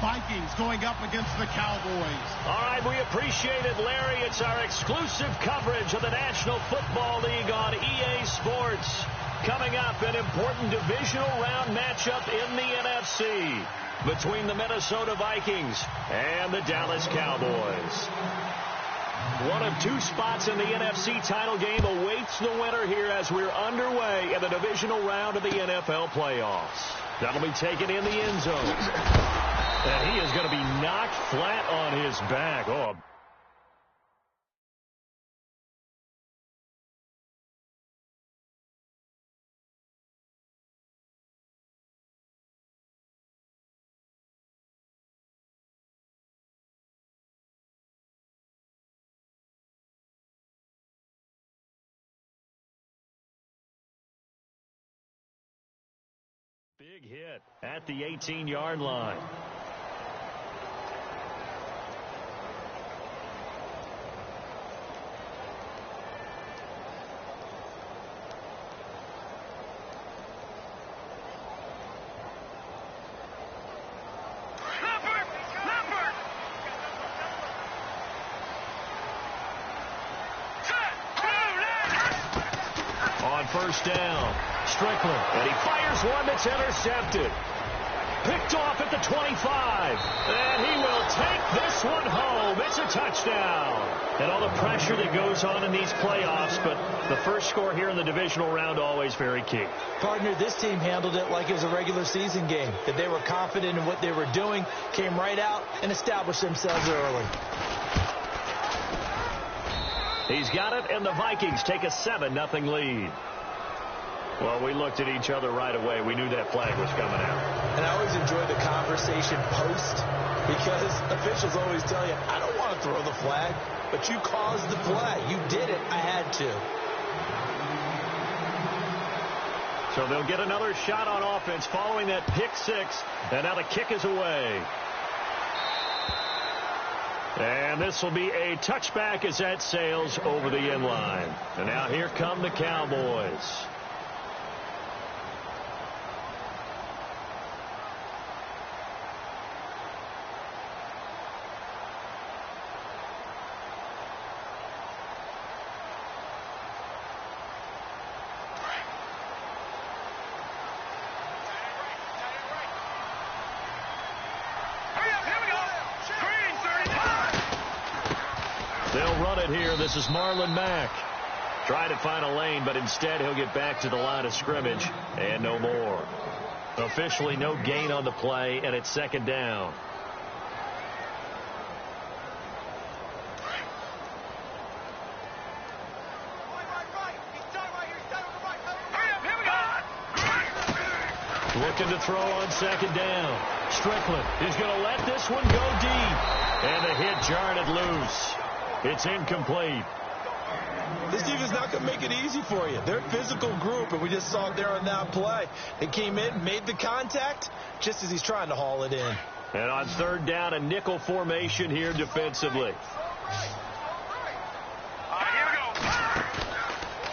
Vikings going up against the Cowboys. All right, we appreciate it, Larry. It's our exclusive coverage of the National Football League on EA Sports. Coming up, an important divisional round matchup in the NFC between the Minnesota Vikings and the Dallas Cowboys. One of two spots in the NFC title game awaits the winner here as we're underway in the divisional round of the NFL playoffs. That'll be taken in the end zone. And he is going to be knocked flat on his back. Oh, big hit at the 18-yard line. On first down, Strickland, and he fires one that's intercepted. Picked off at the 25, and he will take this one home. It's a touchdown. And all the pressure that goes on in these playoffs, but the first score here in the divisional round always very key. Partner, this team handled it like it was a regular season game, that they were confident in what they were doing, came right out and established themselves early. He's got it, and the Vikings take a 7-0 lead. Well, we looked at each other right away. We knew that flag was coming out. And I always enjoy the conversation post because officials always tell you, I don't want to throw the flag, but you caused the play. You did it. I had to. So they'll get another shot on offense following that pick six, and now the kick is away. And this will be a touchback as that sails over the end line. And now here come the Cowboys. They'll run it here. This is Marlon Mack. Trying to find a lane, but instead he'll get back to the line of scrimmage and no more. Officially no gain on the play, and it's second down. Looking to throw on second down. Strickland is going to let this one go deep. And the hit jarred it loose. It's incomplete. This defense is not going to make it easy for you. They're a physical group, and we just saw it there on that play. They came in, made the contact, just as he's trying to haul it in. And on third down, a nickel formation here defensively.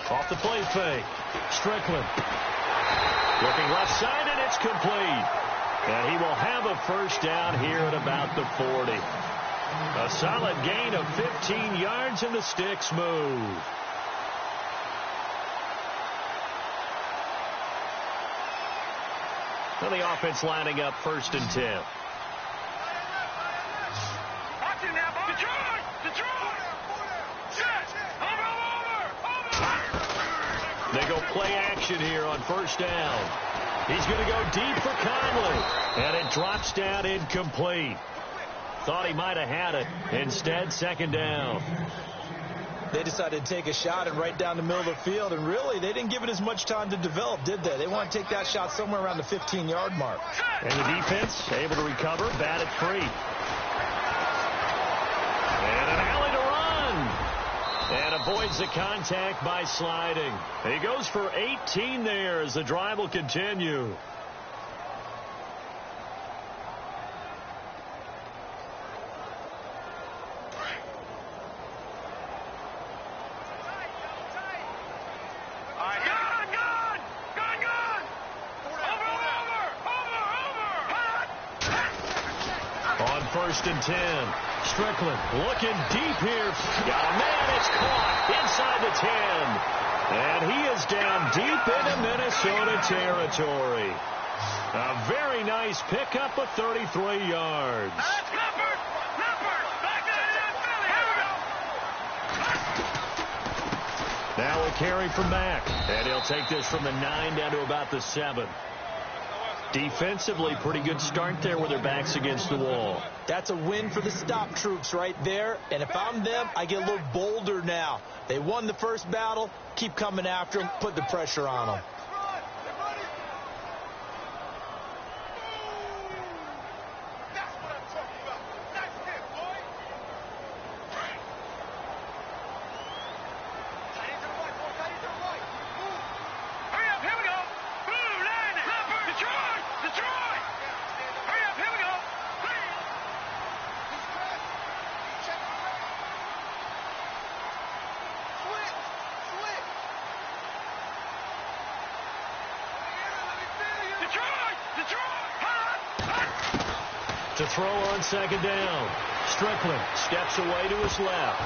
Off the play fake. Strickland. Looking left side, and it's complete. And he will have a first down here at about the 40. A solid gain of 15 yards, and the sticks move. And the offense lining up first and 10. They go play action here on first down. He's going to go deep for Conley. And it drops down incomplete. Thought he might have had it. Instead, second down. They decided to take a shot and right down the middle of the field, and really, they didn't give it as much time to develop, did they? They want to take that shot somewhere around the 15-yard mark. And the defense able to recover, batted free. And an alley to run. And avoids the contact by sliding. He goes for 18 there as the drive will continue. first and 10. Strickland looking deep here. Got a man. It's caught inside the 10. And he is down deep into Minnesota territory. A very nice pickup of 33 yards. Now a carry from Mack. And he'll take this from the 9 down to about the 7. Defensively, pretty good start there with their backs against the wall. That's a win for the stop troops right there. And if I'm them, I get a little bolder now. They won the first battle. Keep coming after them. Put the pressure on them. To throw on second down. Strickland steps away to his left.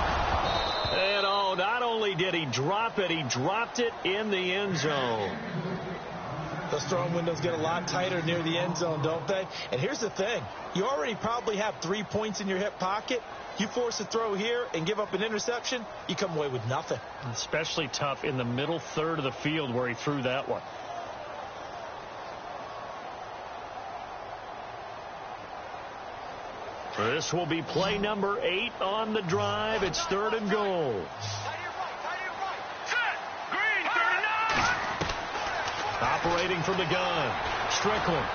And not only did he drop it, he dropped it in the end zone. Those throwing windows get a lot tighter near the end zone, don't they? And here's the thing. You already probably have 3 points in your hip pocket. You force a throw here and give up an interception, you come away with nothing. Especially tough in the middle third of the field where he threw that one. This will be play number 8 on the drive. It's 3rd and goal. Operating from the gun. Strickland.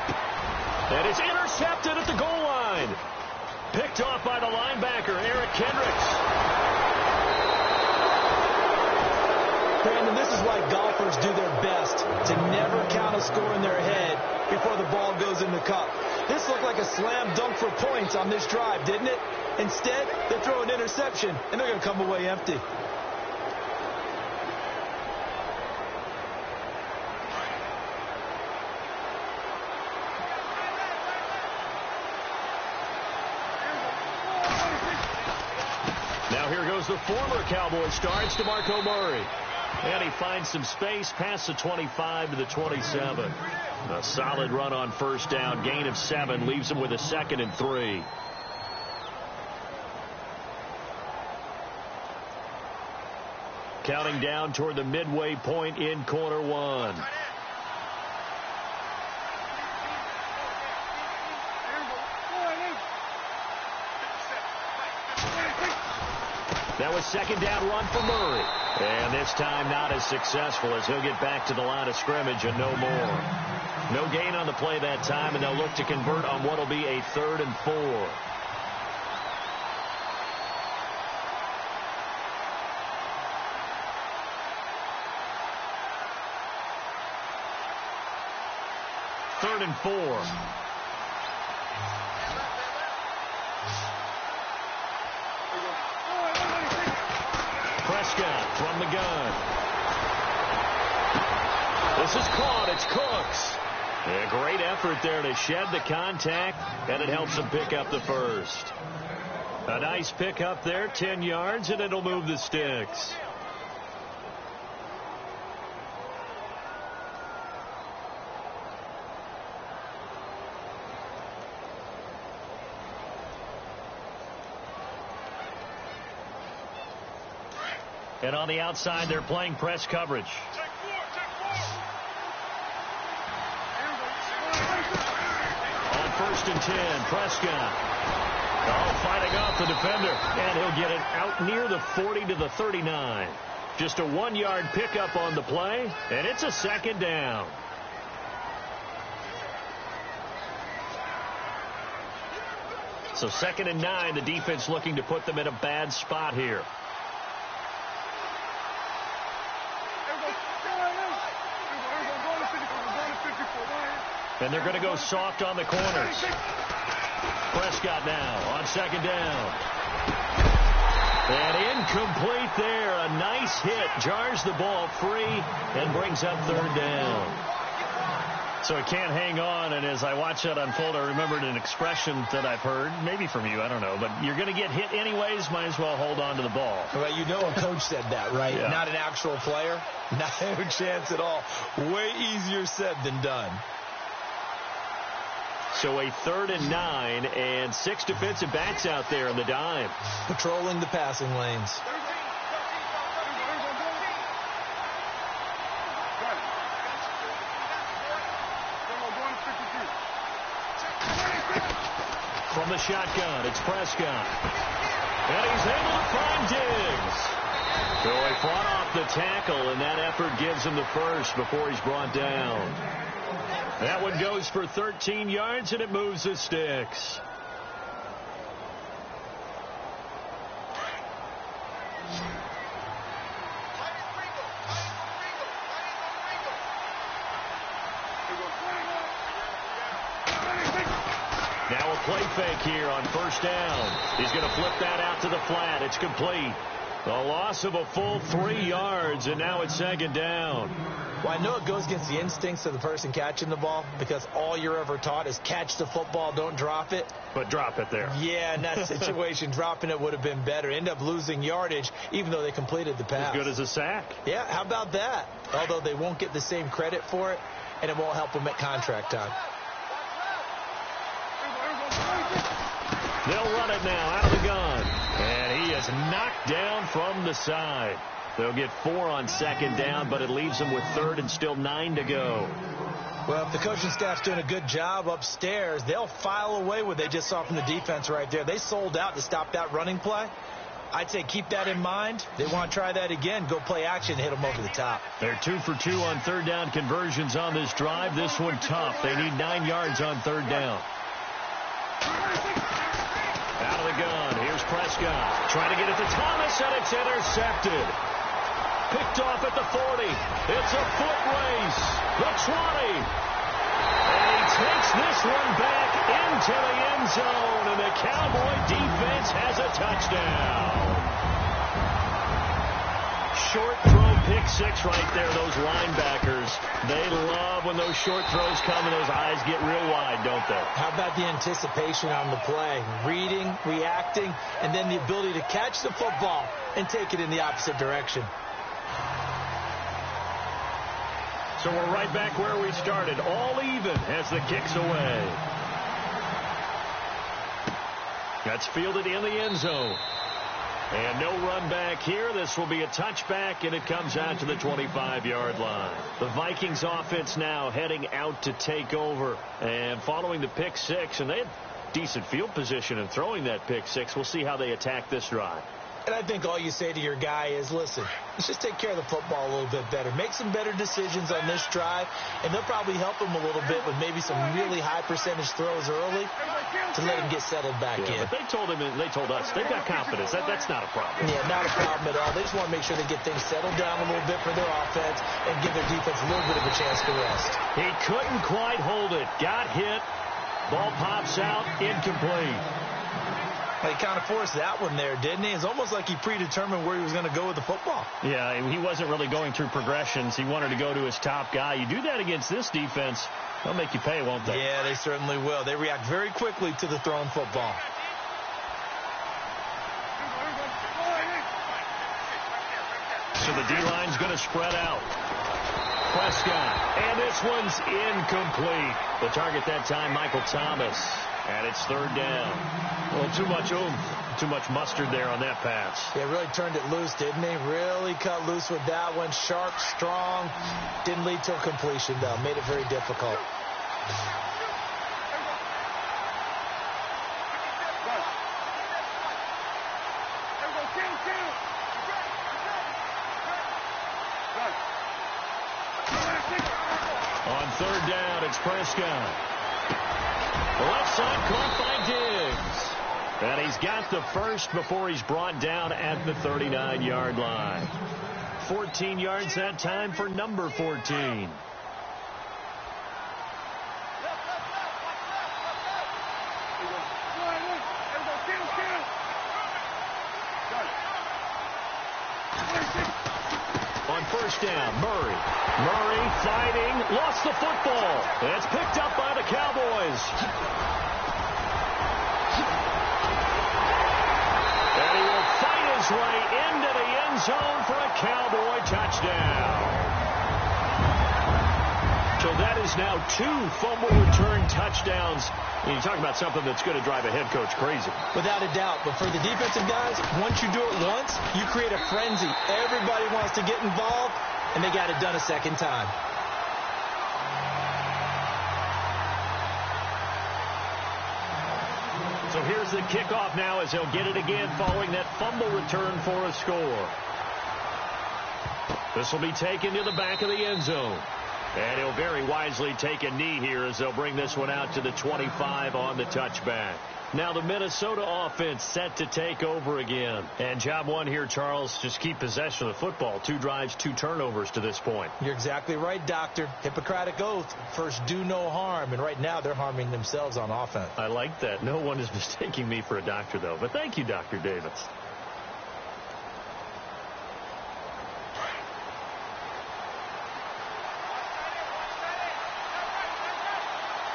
And it's intercepted at the goal line. Picked off by the linebacker, Eric Kendricks. Brandon, this is why golfers do their best to never count a score in their head before the ball goes in the cup. This looked like a slam dunk for points on this drive, didn't it? Instead, they throw an interception, and they're going to come away empty. Now here goes the former Cowboy star, DeMarco Murray. And he finds some space past the 25 to the 27. A solid run on first down. Gain of 7 leaves him with a 2nd and 3. Counting down toward the midway point in quarter 1. That was 2nd down run for Murray. And this time not as successful as he'll get back to the line of scrimmage and no more. No gain on the play that time, and they'll look to convert on what will be a 3rd and 4. Third and 4. Prescott from the gun. This is caught. It's Cooks. A great effort there to shed the contact, and it helps him pick up the first. A nice pickup there, 10 yards, and it'll move the sticks. And on the outside, they're playing press coverage. On 1st and 10, Prescott. Fighting off the defender. And he'll get it out near the 40 to the 39. Just a 1-yard pickup on the play, and it's a 2nd down. So 2nd and 9, the defense looking to put them in a bad spot here. And they're going to go soft on the corners. Prescott now on 2nd down. And incomplete there. A nice hit. Jars the ball free and brings up 3rd down. So it can't hang on, and as I watch that unfold, I remembered an expression that I've heard, maybe from you, I don't know, but you're going to get hit anyways, might as well hold on to the ball. Well, you know a coach said that, right? Yeah. Not an actual player. No chance at all. Way easier said than done. So a 3rd and 9, and 6 defensive backs out there in the dime. Patrolling the passing lanes. From the shotgun, it's Prescott. And he's able to find Diggs. So he fought off the tackle, and that effort gives him the first before he's brought down. That one goes for 13 yards, and it moves the sticks. Now a play fake here on 1st down. He's going to flip that out to the flat. It's complete. A loss of a full 3 yards, and now it's 2nd down. Well, I know it goes against the instincts of the person catching the ball because all you're ever taught is catch the football, don't drop it. But drop it there. Yeah, in that situation, dropping it would have been better. End up losing yardage, even though they completed the pass. As good as a sack. Yeah, how about that? Although they won't get the same credit for it, and it won't help them at contract time. They'll run it now out of the gun. And he is knocked down from the side. They'll get 4 on 2nd down, but it leaves them with 3rd and still 9 to go. Well, if the coaching staff's doing a good job upstairs, they'll file away what they just saw from the defense right there. They sold out to stop that running play. I'd say keep that in mind. They want to try that again. Go play action and hit them over the top. They're 2 for 2 on 3rd down conversions on this drive. This one tough. They need 9 yards on 3rd down. Out of the gun. Here's Prescott. Trying to get it to Thomas, and it's intercepted. Picked off at the 40. It's a foot race. The 20. And he takes this one back into the end zone, and the Cowboy defense has a touchdown. Short throw pick 6 right there. Those linebackers, they love when those short throws come and those eyes get real wide, don't they? How about the anticipation on the play? Reading, reacting, and then the ability to catch the football and take it in the opposite direction. So we're right back where we started. All even as the kick's away. That's fielded in the end zone. And no run back here. This will be a touchback, and it comes out to the 25-yard line. The Vikings offense now heading out to take over. And following the pick 6, and they had decent field position in throwing that pick 6. We'll see how they attack this drive. And I think all you say to your guy is, listen, let's just take care of the football a little bit better. Make some better decisions on this drive, and they'll probably help him a little bit with maybe some really high percentage throws early to let him get settled back in. But they told us they've got confidence. That's not a problem. Yeah, not a problem at all. They just want to make sure they get things settled down a little bit for their offense and give their defense a little bit of a chance to rest. He couldn't quite hold it. Got hit. Ball pops out. Incomplete. He kind of forced that one there, didn't he? It's almost like he predetermined where he was going to go with the football. Yeah, he wasn't really going through progressions. He wanted to go to his top guy. You do that against this defense, they'll make you pay, won't they? Yeah, they certainly will. They react very quickly to the thrown football. So the D-line's going to spread out. Prescott, and this one's incomplete. The target that time, Michael Thomas. And it's 3rd down. Well, too much oomph, too much mustard there on that pass. Yeah, really turned it loose, didn't he? Really cut loose with that one. Sharp, strong. Didn't lead to a completion, though. Made it very difficult. On 3rd down, it's Prescott. Left side caught by Diggs. And he's got the first before he's brought down at the 39-yard line. 14 yards that time for number 14. On first down. Murray fighting, lost the football. It's picked up by the Cowboys. And he will fight his way into the end zone for a Cowboy touchdown. So that is now 2 fumble return touchdowns. And you talk about something that's going to drive a head coach crazy. Without a doubt. But for the defensive guys, once you do it once, you create a frenzy. Everybody wants to get involved, and they got it done a second time. So here's the kickoff now as he'll get it again following that fumble return for a score. This will be taken to the back of the end zone. And he'll very wisely take a knee here as they'll bring this one out to the 25 on the touchback. Now the Minnesota offense set to take over again. And job one here, Charles, just keep possession of the football. 2 drives, 2 turnovers to this point. You're exactly right, Doctor. Hippocratic oath. First, do no harm. And right now, they're harming themselves on offense. I like that. No one is mistaking me for a doctor, though. But thank you, Dr. Davis.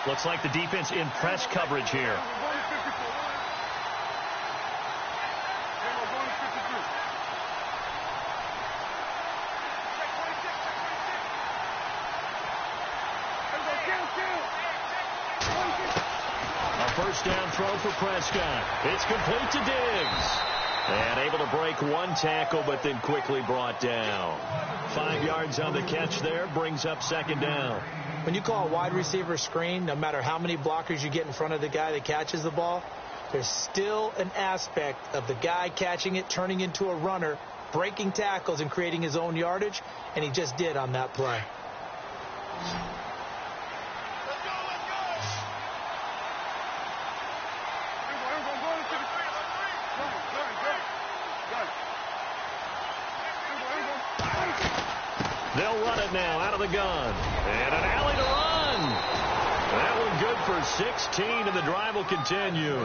Looks like the defense in press coverage here. A first down throw for Prescott. It's complete to Diggs. And able to break 1 tackle, but then quickly brought down. 5 yards on the catch there, brings up second down. When you call a wide receiver screen, no matter how many blockers you get in front of the guy that catches the ball, there's still an aspect of the guy catching it, turning into a runner, breaking tackles and creating his own yardage, and he just did on that play. They'll run it now out of the gun. And an alley to run. That one good for 16, and the drive will continue.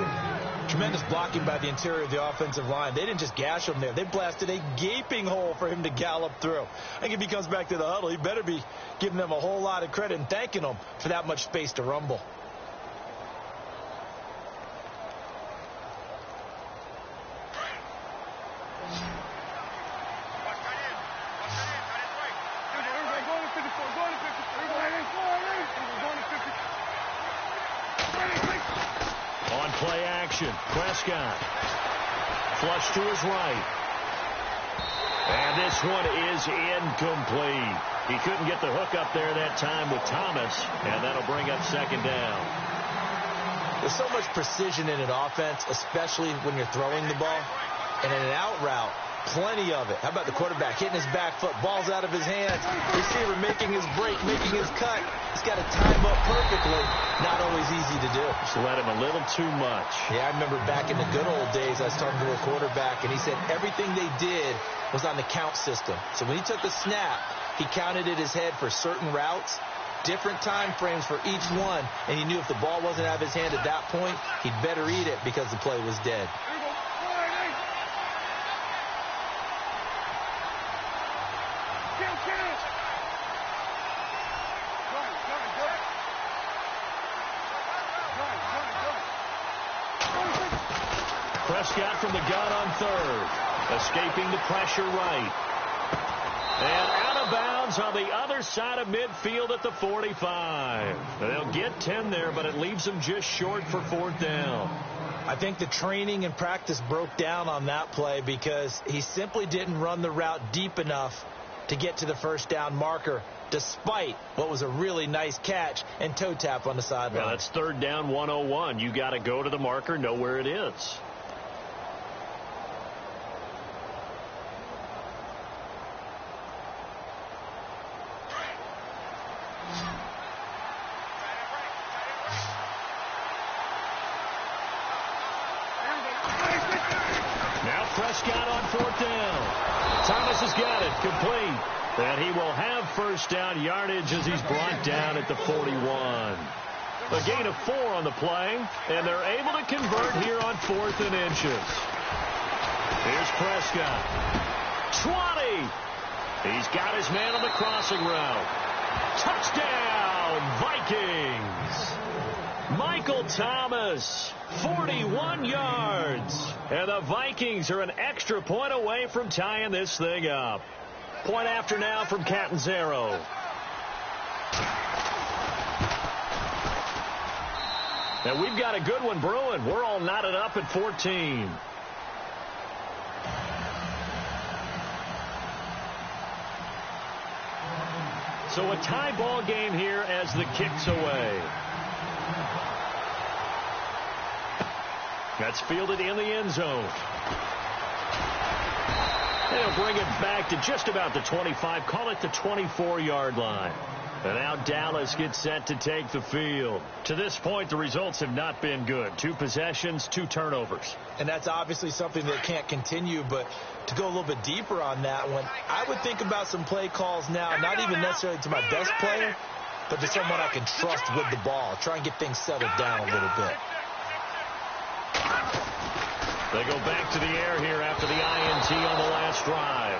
Tremendous blocking by the interior of the offensive line. They didn't just gash him there. They blasted a gaping hole for him to gallop through. I think if he comes back to the huddle, he better be giving them a whole lot of credit and thanking them for that much space to rumble. On play action, Prescott. Flush to his right. And this one is incomplete. He couldn't get the hook up there that time with Thomas, and that'll bring up second down. There's so much precision in an offense, especially when you're throwing the ball. And in an out route, plenty of it. How about the quarterback hitting his back foot, balls out of his hands, receiver making his break, making his cut. He's got to time up perfectly. Not always easy to do. Just let him a little too much. Yeah, I remember back in the good old days, I was talking to a quarterback, and he said everything they did was on the count system. So when he took the snap, he counted in his head for certain routes, different time frames for each one, and he knew if the ball wasn't out of his hand at that point, he'd better eat it because the play was dead. Prescott from the gun on third. Escaping the pressure right. And out of bounds on the other side of midfield at the 45. They'll get 10 there, but it leaves them just short for fourth down. I think the training and practice broke down on that play because he simply didn't run the route deep enough to get to the first down marker, despite what was a really nice catch and toe tap on the sideline. Well, that's third down 101. You got to go to the marker, know where it is. Prescott on fourth down. Thomas has got it, complete. And he will have first down yardage as he's brought down at the 41. A gain of 4 on the play, and they're able to convert here on 4th and inches. Here's Prescott. 20. He's got his man on the crossing route. Touchdown, Vikings! Michael Thomas, 41 yards. And the Vikings are an extra point away from tying this thing up. Point after now from Catanzaro. And we've got a good one brewing. We're all knotted up at 14. So a tie ball game here as the kick's away. That's fielded in the end zone. They'll bring it back to just about the 25. Call it the 24-yard line. And now Dallas gets set to take the field. To this point, the results have not been good. 2 possessions, 2 turnovers. And that's obviously something that can't continue, but to go a little bit deeper on that one, I would think about some play calls now, not even necessarily to my best player, but to someone I can trust with the ball. Try and get things settled down a little bit. They go back to the air here after the INT on the last drive.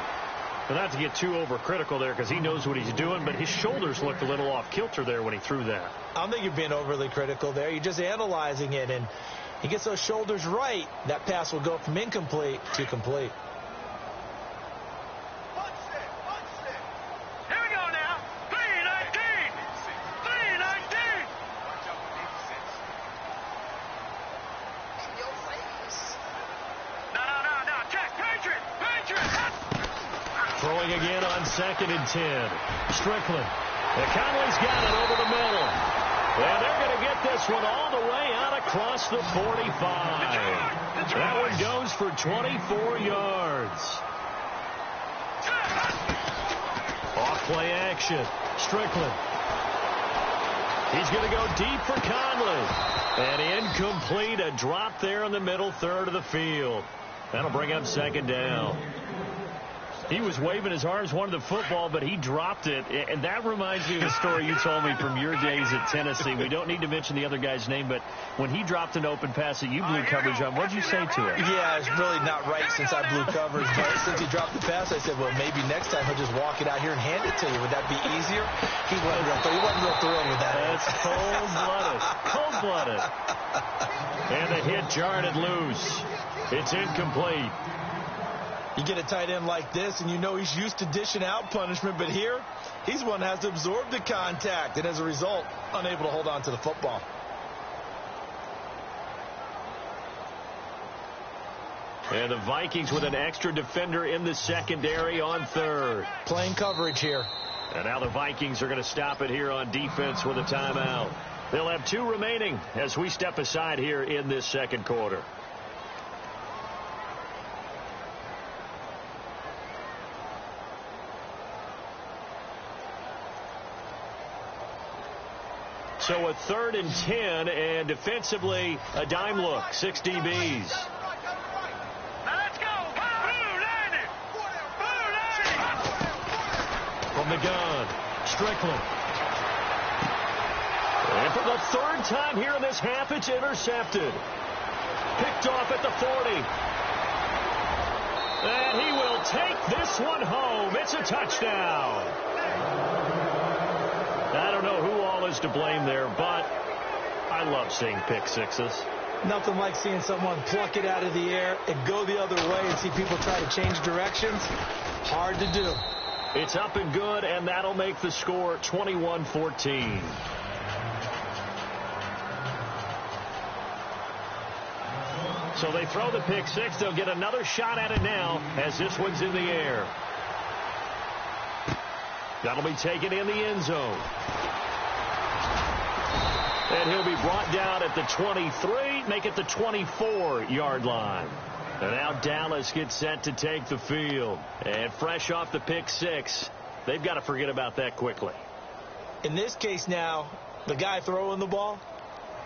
But not to get too overcritical there because he knows what he's doing, but his shoulders looked a little off kilter there when he threw that. I don't think you're being overly critical there. You're just analyzing it, and he gets those shoulders right. That pass will go from incomplete to complete. Here we go now. 319. 319. No. Check. Patriot. Throwing again on 2nd and 10. Strickland. And Conley's got it over the middle. And they're going to get this one all the way out across the 45. That one goes for 24 yards. Off-play action. Strickland. He's going to go deep for Conley. And incomplete. A drop there in the middle third of the field. That'll bring up 2nd down. He was waving his arms, wanted the football, but he dropped it. And that reminds me of a story you told me from your days at Tennessee. We don't need to mention the other guy's name, but when he dropped an open pass that you blew coverage on, what did you say to him? Yeah, it's really not right since I blew coverage, but since he dropped the pass, I said, well, maybe next time he'll just walk it out here and hand it to you. Would that be easier? He wasn't real thrilled with that. That's cold-blooded. Cold-blooded. And the hit jarred it loose. It's incomplete. You get a tight end like this, and you know he's used to dishing out punishment, but here, he's one that has to absorb the contact, and as a result, unable to hold on to the football. And the Vikings with an extra defender in the secondary on 3rd. Playing coverage here. And now the Vikings are going to stop it here on defense with a timeout. They'll have 2 remaining as we step aside here in this 2nd quarter. So a 3rd and 10, and defensively, a dime look. 6 DBs. Now let's go. From the gun, Strickland. And for the 3rd time here in this half, it's intercepted. Picked off at the 40. And he will take this one home. It's a touchdown. I don't know who all is to blame there, but I love seeing pick sixes. Nothing like seeing someone pluck it out of the air and go the other way and see people try to change directions. Hard to do. It's up and good, and that'll make the score 21-14. So they throw the pick six. They'll get another shot at it now as this one's in the air. That'll be taken in the end zone. And he'll be brought down at the 23, make it the 24-yard line. And now Dallas gets set to take the field. And fresh off the pick six, they've got to forget about that quickly. In this case now, the guy throwing the ball,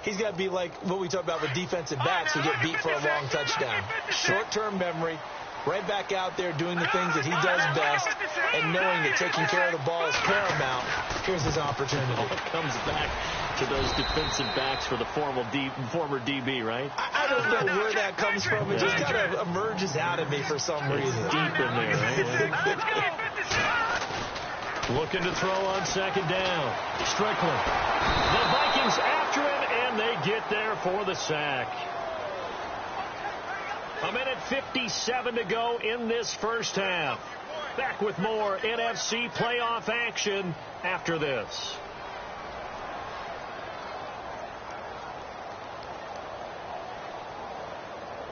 he's got to be like what we talk about with defensive backs who get beat for a long touchdown. Short-term memory, right back out there doing the things that he does best, and knowing that taking care of the ball is paramount. Here's his opportunity. All comes back to those defensive backs for the former DB, right? I don't know where that comes from. It just kind of emerges out of me for some reason. Deep in there, right? Looking to throw on second down. Strickland. The Vikings after him, and they get there for the sack. 1:57 to go in this first half. Back with more NFC playoff action after this.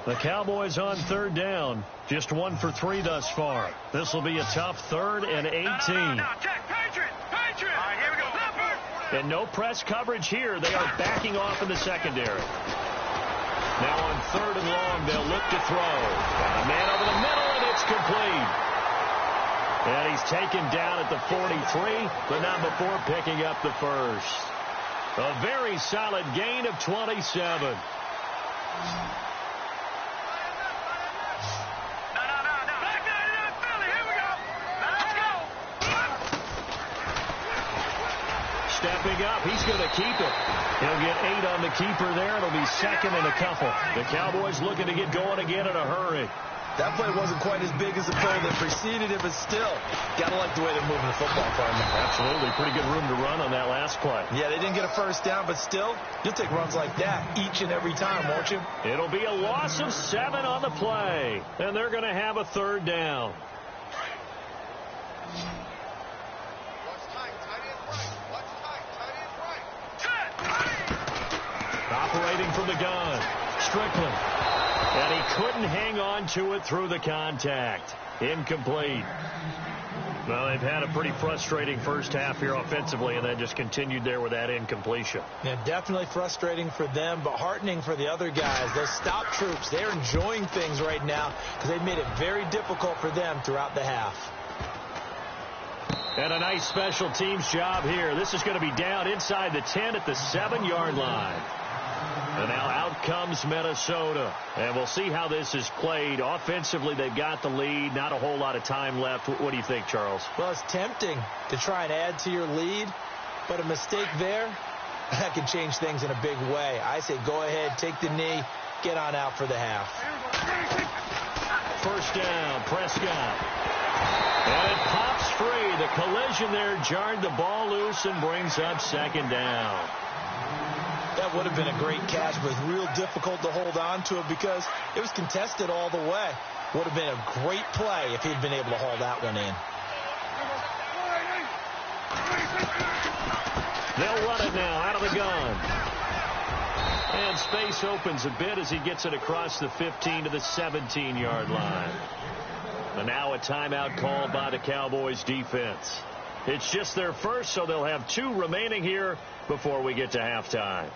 The Cowboys on third down. Just 1 for 3 thus far. This will be a tough 3rd and 18. No, Patriot! All right, here we go. And no press coverage here. They are backing off in the secondary. Now on 3rd and long, they'll look to throw. Got a man over the middle, and it's complete. And he's taken down at the 43, but not before picking up the first. A very solid gain of 27. Stepping up, he's going to keep it. He'll get 8 on the keeper there. It'll be 2nd and a couple. The Cowboys looking to get going again in a hurry. That play wasn't quite as big as the play that preceded it, but still, got to like the way they're moving the football, partner. Absolutely. Pretty good room to run on that last play. Yeah, they didn't get a first down, but still, you'll take runs like that each and every time, won't you? It'll be a loss of 7 on the play, and they're going to have a 3rd down. Operating from the gun, Strickland. And he couldn't hang on to it through the contact. Incomplete. Well, they've had a pretty frustrating first half here offensively, and then just continued there with that incompletion. Yeah, definitely frustrating for them, but heartening for the other guys. Those stop troops, they're enjoying things right now because they've made it very difficult for them throughout the half. And a nice special teams job here. This is going to be down inside the 10 at the 7-yard line. And now out comes Minnesota. And we'll see how this is played. Offensively, they've got the lead. Not a whole lot of time left. What do you think, Charles? Well, it's tempting to try and add to your lead, but a mistake there, that can change things in a big way. I say go ahead, take the knee, get on out for the half. First down, Prescott. And it pops free. The collision there jarred the ball loose and brings up 2nd down. That would have been a great catch, but it's real difficult to hold on to it because it was contested all the way. Would have been a great play if he'd been able to haul that one in. They'll run it now out of the gun. And space opens a bit as he gets it across the 15 to the 17-yard line. And now a timeout called by the Cowboys defense. It's just their first, so they'll have 2 remaining here before we get to halftime.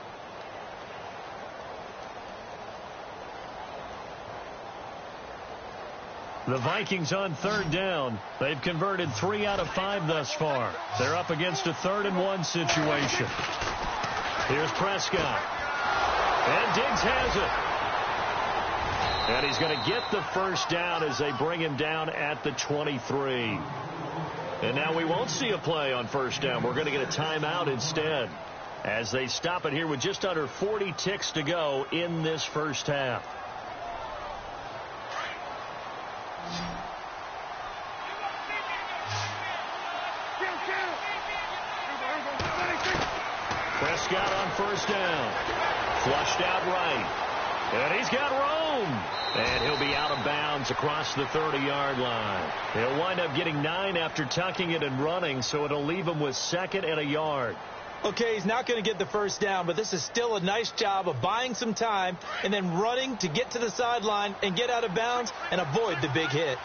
The Vikings on 3rd down. They've converted 3 out of 5 thus far. They're up against a 3rd and 1 situation. Here's Prescott. And Diggs has it. And he's going to get the first down as they bring him down at the 23. And now we won't see a play on first down. We're going to get a timeout instead as they stop it here with just under 40 ticks to go in this first half. Prescott on first down. Flushed out right. And he's got room. And he'll be out of bounds across the 30-yard line. He'll wind up getting 9 after tucking it and running, so it'll leave him with 2nd and a yard. Okay, he's not going to get the first down, but this is still a nice job of buying some time and then running to get to the sideline and get out of bounds and avoid the big hit.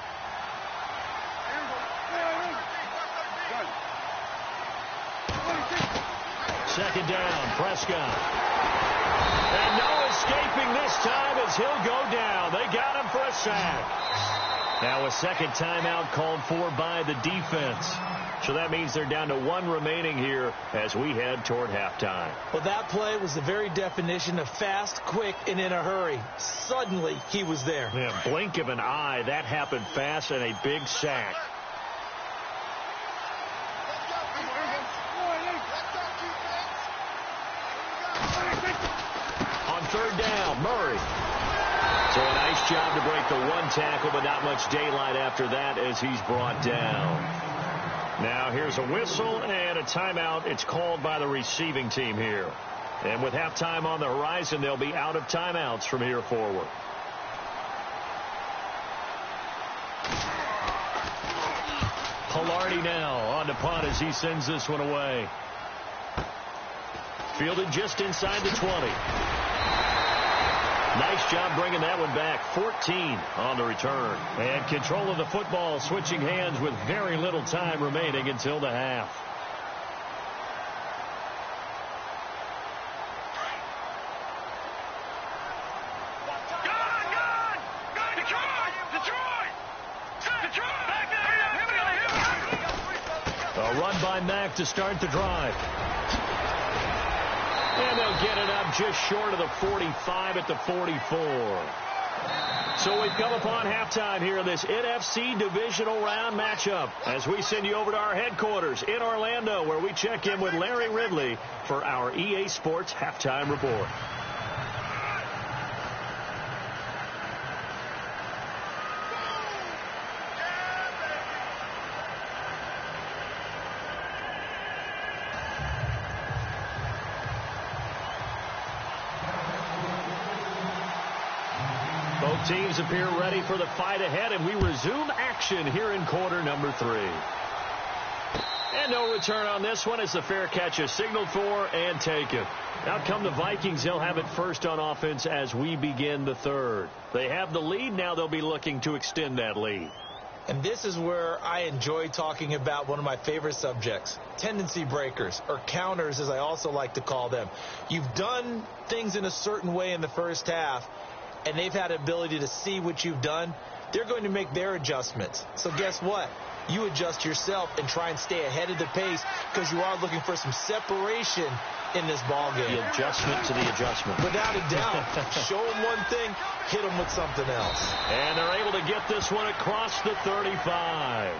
Second down, Prescott. And no escaping this time as he'll go down. They got him for a sack. Now a second timeout called for by the defense. So that means they're down to 1 remaining here as we head toward halftime. Well, that play was the very definition of fast, quick, and in a hurry. Suddenly, he was there. Yeah, blink of an eye. That happened fast and a big sack. On 3rd down, Murray. So a nice job to break the 1 tackle, but not much daylight after that as he's brought down. Now here's a whistle and a timeout. It's called by the receiving team here. And with halftime on the horizon, they'll be out of timeouts from here forward. Pilardi now on to punt as he sends this one away. Fielded just inside the 20. Nice job bringing that one back. 14 on the return. And control of the football switching hands with very little time remaining until the half. A run by Mack to start the drive. And they'll get it up just short of the 45 at the 44. So we've come upon halftime here in this NFC divisional round matchup as we send you over to our headquarters in Orlando, where we check in with Larry Ridley for our EA Sports halftime report. Both teams appear ready for the fight ahead, and we resume action here in quarter number 3. And no return on this one as the fair catch is signaled for and taken. Out come the Vikings. They'll have it first on offense as we begin the third. They have the lead. Now they'll be looking to extend that lead. And this is where I enjoy talking about one of my favorite subjects, tendency breakers, or counters as I also like to call them. You've done things in a certain way in the first half, and they've had ability to see what you've done. They're going to make their adjustments. So guess what? You adjust yourself and try and stay ahead of the pace because you are looking for some separation in this ball game. The adjustment to the adjustment. Without a doubt. Show them one thing, hit them with something else. And they're able to get this one across the 35.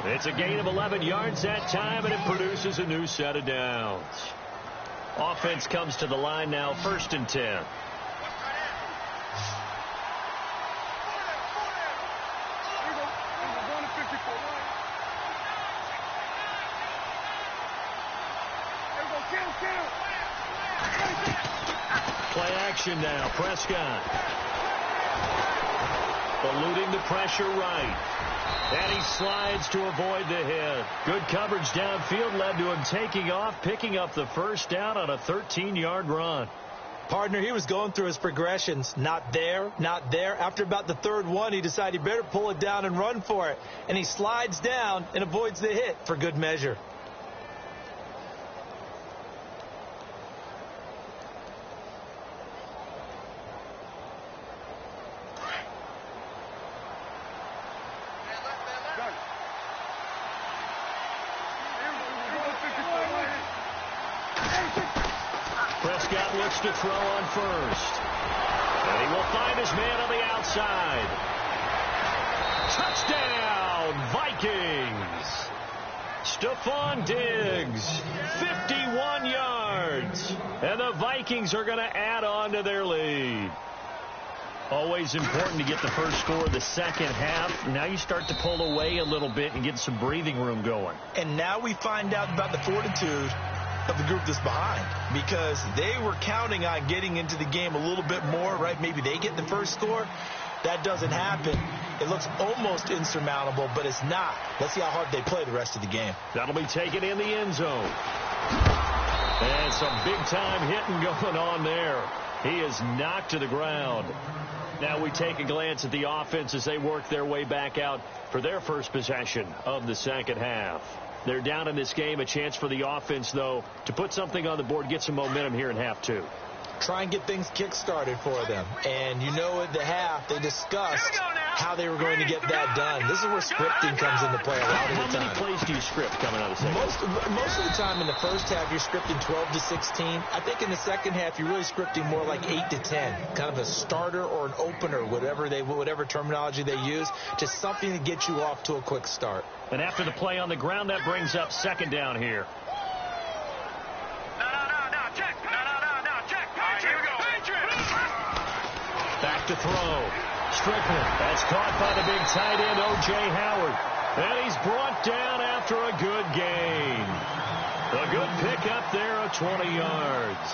It's a gain of 11 yards that time, and it produces a new set of downs. Offense comes to the line now, 1st and 10. Play action now. Prescott eluding the pressure right. And he slides to avoid the hit. Good coverage downfield led to him taking off, picking up the first down on a 13-yard run. Partner, he was going through his progressions. Not there, not there. After about the third one, he decided he better pull it down and run for it. And he slides down and avoids the hit for good measure. Prescott looks to throw on first. And he will find his man on the outside. Touchdown, Vikings. Stephon Diggs, 51 yards. And the Vikings are going to add on to their lead. Always important to get the first score of the second half. Now you start to pull away a little bit and get some breathing room going. And now we find out about the fortitude of the group that's behind, because they were counting on getting into the game a little bit more, right? Maybe they get the first score. That doesn't happen. It looks almost insurmountable, but it's not. Let's see how hard they play the rest of the game. That'll be taken in the end zone. And some big-time hitting going on there. He is knocked to the ground. Now we take a glance at the offense as they work their way back out for their first possession of the second half. They're down in this game. A chance for the offense, though, to put something on the board, get some momentum here in half 2. Try and get things kick-started for them. And you know at the half, they discussed how they were going to get that done. This is where scripting comes into play a lot of the time. How many plays do you script coming out of the second? Most of the time in the first half, you're scripting 12 to 16. I think in the second half, you're really scripting more like 8 to 10. Kind of a starter or an opener, whatever terminology they use, just something to get you off to a quick start. And after the play on the ground, that brings up second down here. Back to throw. Strickland. That's caught by the big tight end, O.J. Howard. And he's brought down after a good gain. A good pickup there of 20 yards.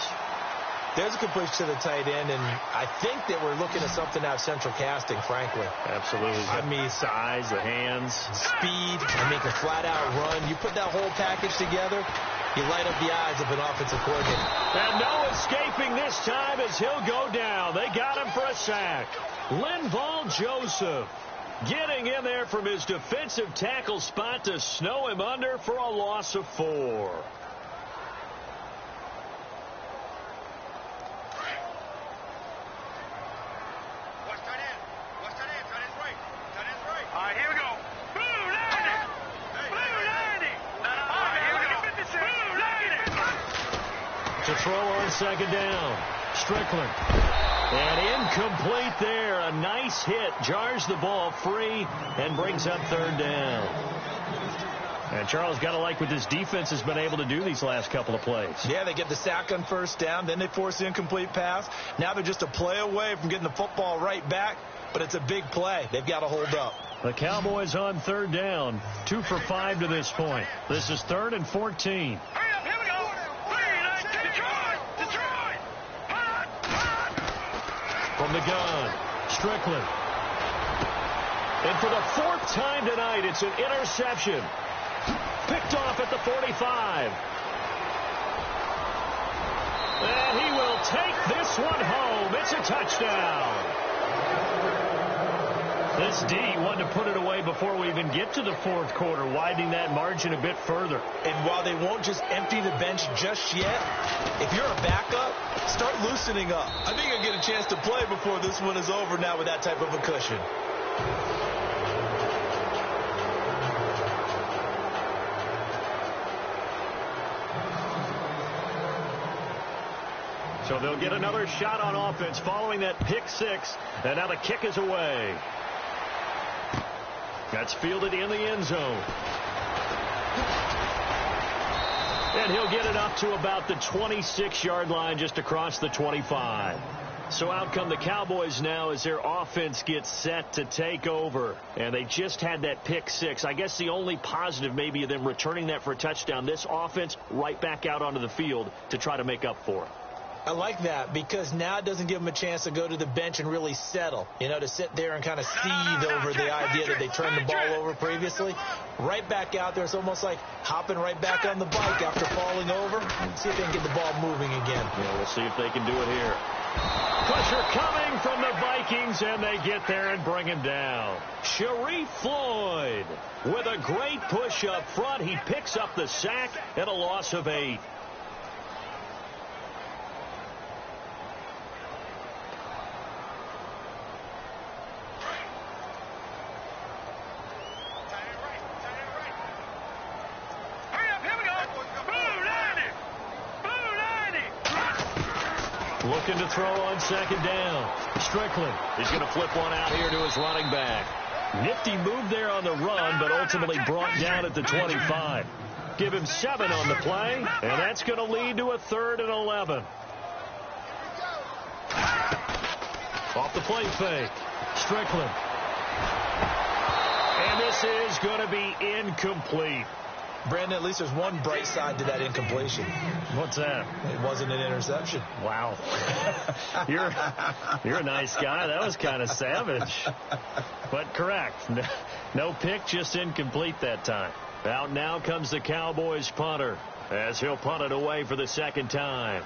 There's a completion to the tight end, and I think that we're looking at something out of central casting, frankly. Absolutely. I mean, size, the hands. Speed, I mean, a flat-out run. You put that whole package together, you light up the eyes of an offensive coordinator. And no escaping this time as he'll go down. They got him for a sack. Linval Joseph getting in there from his defensive tackle spot to snow him under for a loss of 4. To throw on second down. Strickland. And incomplete there. A nice hit. Jars the ball free and brings up third down. And Charles, got to like what this defense has been able to do these last couple of plays. Yeah, they get the sack on first down. Then they force the incomplete pass. Now they're just a play away from getting the football right back. But it's a big play. They've got to hold up. The Cowboys on third down. 2 for 5 to this point. This is 3rd and 14. From the gun, Strickland. And for the 4th time tonight, it's an interception. Picked off at the 45. And he will take this one home. It's a touchdown. This D wanted to put it away before we even get to the 4th quarter, widening that margin a bit further. And while they won't just empty the bench just yet, if you're a backup, start loosening up. I think you'll get a chance to play before this one is over now with that type of a cushion. So they'll get another shot on offense following that pick 6, and now the kick is away. That's fielded in the end zone. And he'll get it up to about the 26-yard line, just across the 25. So out come the Cowboys now as their offense gets set to take over. And they just had that pick 6. I guess the only positive maybe of them returning that for a touchdown. This offense right back out onto the field to try to make up for it. I like that because now it doesn't give them a chance to go to the bench and really settle, you know, to sit there and kind of seethe over the idea that they turned the ball over previously. Right back out there. It's almost like hopping right back on the bike after falling over. See if they can get the ball moving again. Yeah, we'll see if they can do it here. Pressure coming from the Vikings, and they get there and bring him down. Sharif Floyd with a great push up front. He picks up the sack and a loss of 8. Looking to throw on second down. Strickland is going to flip one out here to his running back. Nifty move there on the run, but ultimately brought down at the 25. Give him 7 on the play, and that's going to lead to a 3rd and 11. Off the play fake. Strickland. And this is going to be incomplete. Brandon, at least there's one bright side to that incompletion. What's that? It wasn't an interception. Wow. You're a nice guy. That was kind of savage. But correct. No pick, just incomplete that time. Out now comes the Cowboys punter as he'll punt it away for the 2nd time.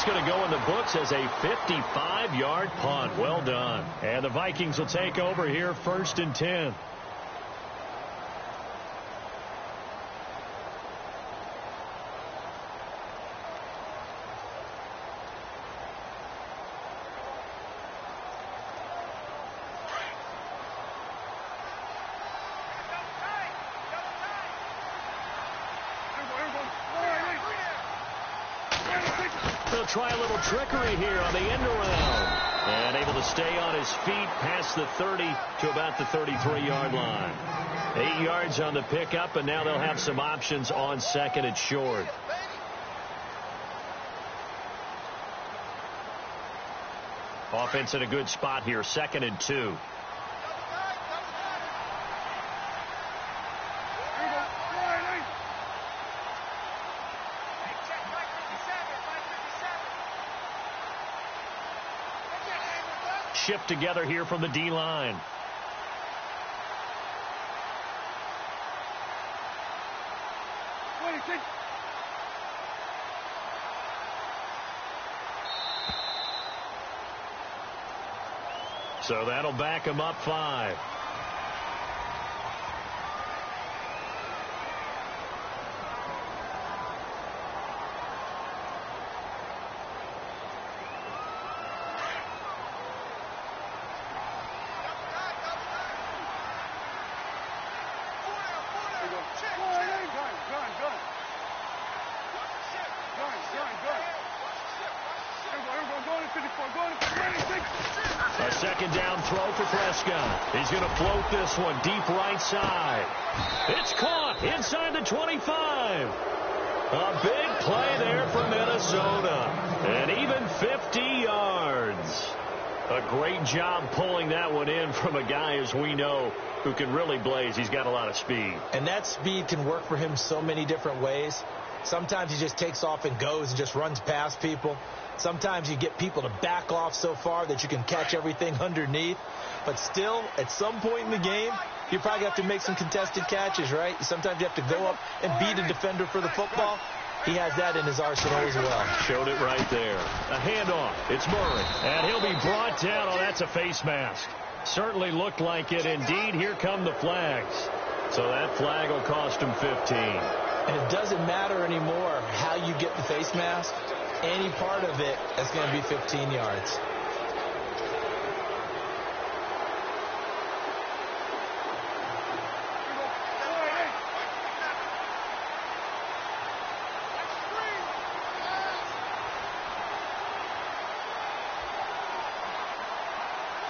Going to go in the books as a 55-yard punt. Well done. And the Vikings will take over here 1st and 10. Try a little trickery here on the end around. And able to stay on his feet past the 30 to about the 33-yard line. 8 yards on the pickup, and now they'll have some options on 2nd and short. Offense in a good spot here, 2nd and 2. Shift together here from the D-line. So that'll back him up 5. A 2nd down throw for Prescott. He's going to float this one deep right side. It's caught inside the 25. A big play there for Minnesota. And even 50 yards. A great job pulling that one in from a guy, as we know, who can really blaze. He's got a lot of speed. And that speed can work for him so many different ways. Sometimes he just takes off and goes and just runs past people. Sometimes you get people to back off so far that you can catch everything underneath. But still, at some point in the game, you probably have to make some contested catches, right? Sometimes you have to go up and beat a defender for the football. He has that in his arsenal as well. Showed it right there. A handoff. It's Murray. And he'll be brought down. Oh, that's a face mask. Certainly looked like it. Indeed, here come the flags. So that flag will cost him 15. And it doesn't matter anymore how you get the face mask. Any part of it is going to be 15 yards.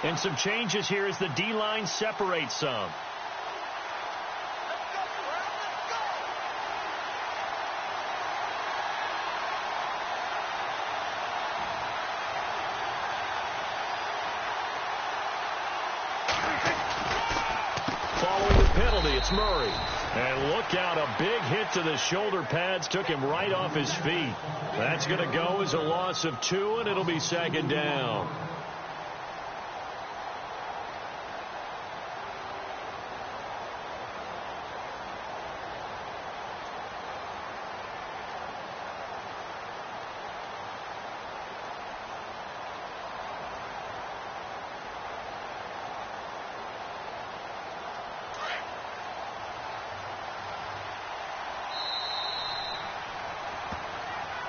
And some changes here as the D-line separates some. Following the penalty, it's Murray. And look out, a big hit to the shoulder pads took him right off his feet. That's going to go as a loss of 2, and it'll be 2nd down.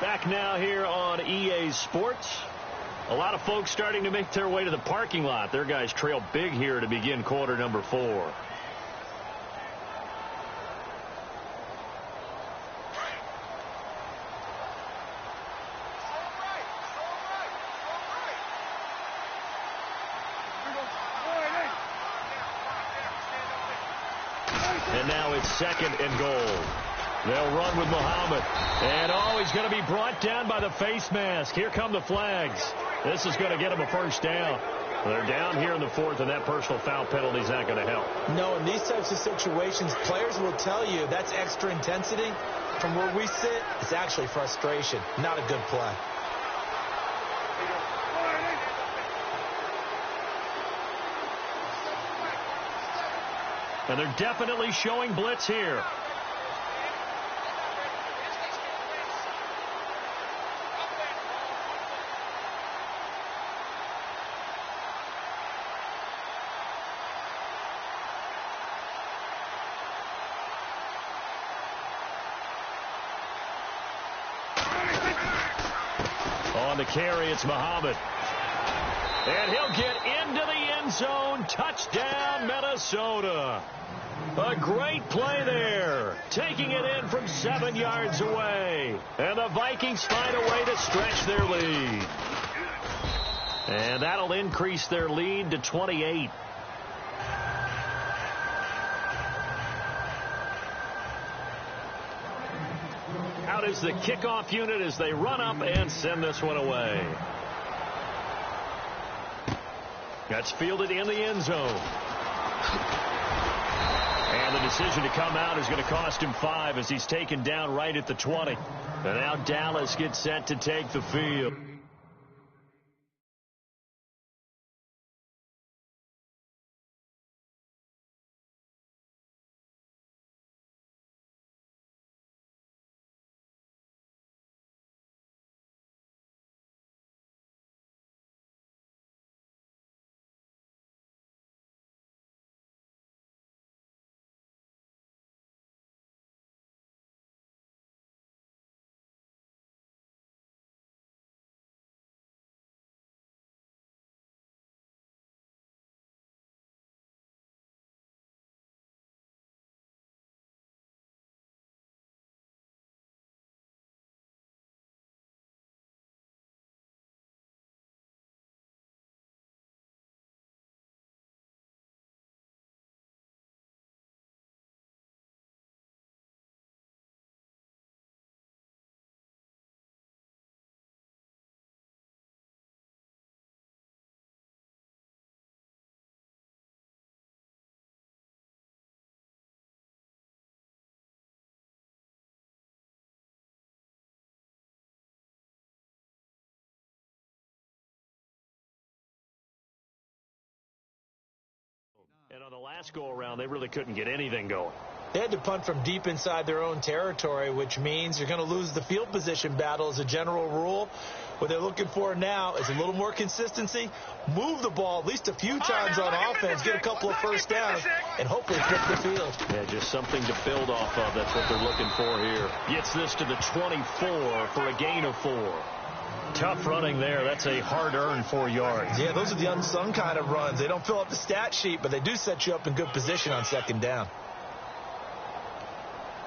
Back now here on EA Sports. A lot of folks starting to make their way to the parking lot. Their guys trail big here to begin quarter number 4. And now it's 2nd and goal. They'll run with Muhammad. And, oh, he's going to be brought down by the face mask. Here come the flags. This is going to get him a 1st down. They're down here in the 4th, and that personal foul penalty is not going to help. No, in these types of situations, players will tell you that's extra intensity. From where we sit, it's actually frustration, not a good play. And they're definitely showing blitz here. On the carry, it's Muhammad. And he'll get into the end zone. Touchdown, Minnesota. A great play there. Taking it in from 7 yards away. And the Vikings find a way to stretch their lead. And that'll increase their lead to 28. Out is the kickoff unit as they run up and send this one away. That's fielded in the end zone. And the decision to come out is going to cost him 5 as he's taken down right at the 20. And now Dallas gets set to take the field. And on the last go-around, they really couldn't get anything going. They had to punt from deep inside their own territory, which means you're going to lose the field position battle as a general rule. What they're looking for now is a little more consistency, move the ball at least a few times on offense, get a couple of first downs, and hopefully flip the field. Yeah, just something to build off of. That's what they're looking for here. Gets this to the 24 for a gain of 4. Tough running there. That's a hard-earned 4 yards. Yeah, those are the unsung kind of runs. They don't fill up the stat sheet, but they do set you up in good position on second down.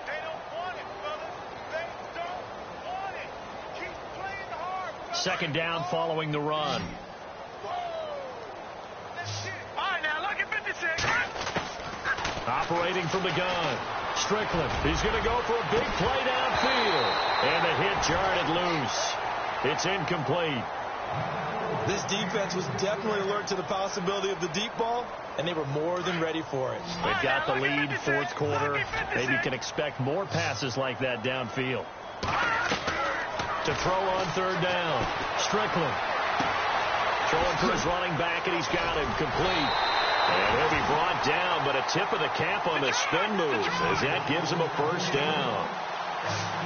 They don't want it, fellas. They don't want it. Keep playing hard, fellas. Second down following the run. All right, now, look at 56. Operating from the gun. Strickland. He's going to go for a big play downfield. And the hit jarred it loose. It's incomplete. This defense was definitely alert to the possibility of the deep ball, and they were more than ready for it. They've got the lead, fourth quarter. Maybe you can expect more passes like that downfield. To throw on third down. Strickland. Throwing for his running back, and he's got him complete. And he'll be brought down, but a tip of the cap on the spin move as that gives him a first down.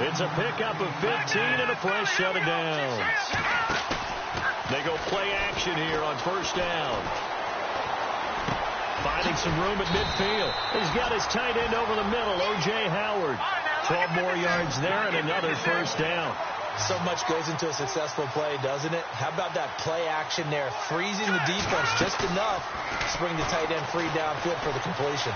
It's a pickup of 15 and a fresh set of downs. They go play action here on first down. Finding some room at midfield. He's got his tight end over the middle, O.J. Howard. 12 more yards there and another first down. So much goes into a successful play, doesn't it? How about that play action there? Freezing the defense just enough to bring the tight end free downfield for the completion.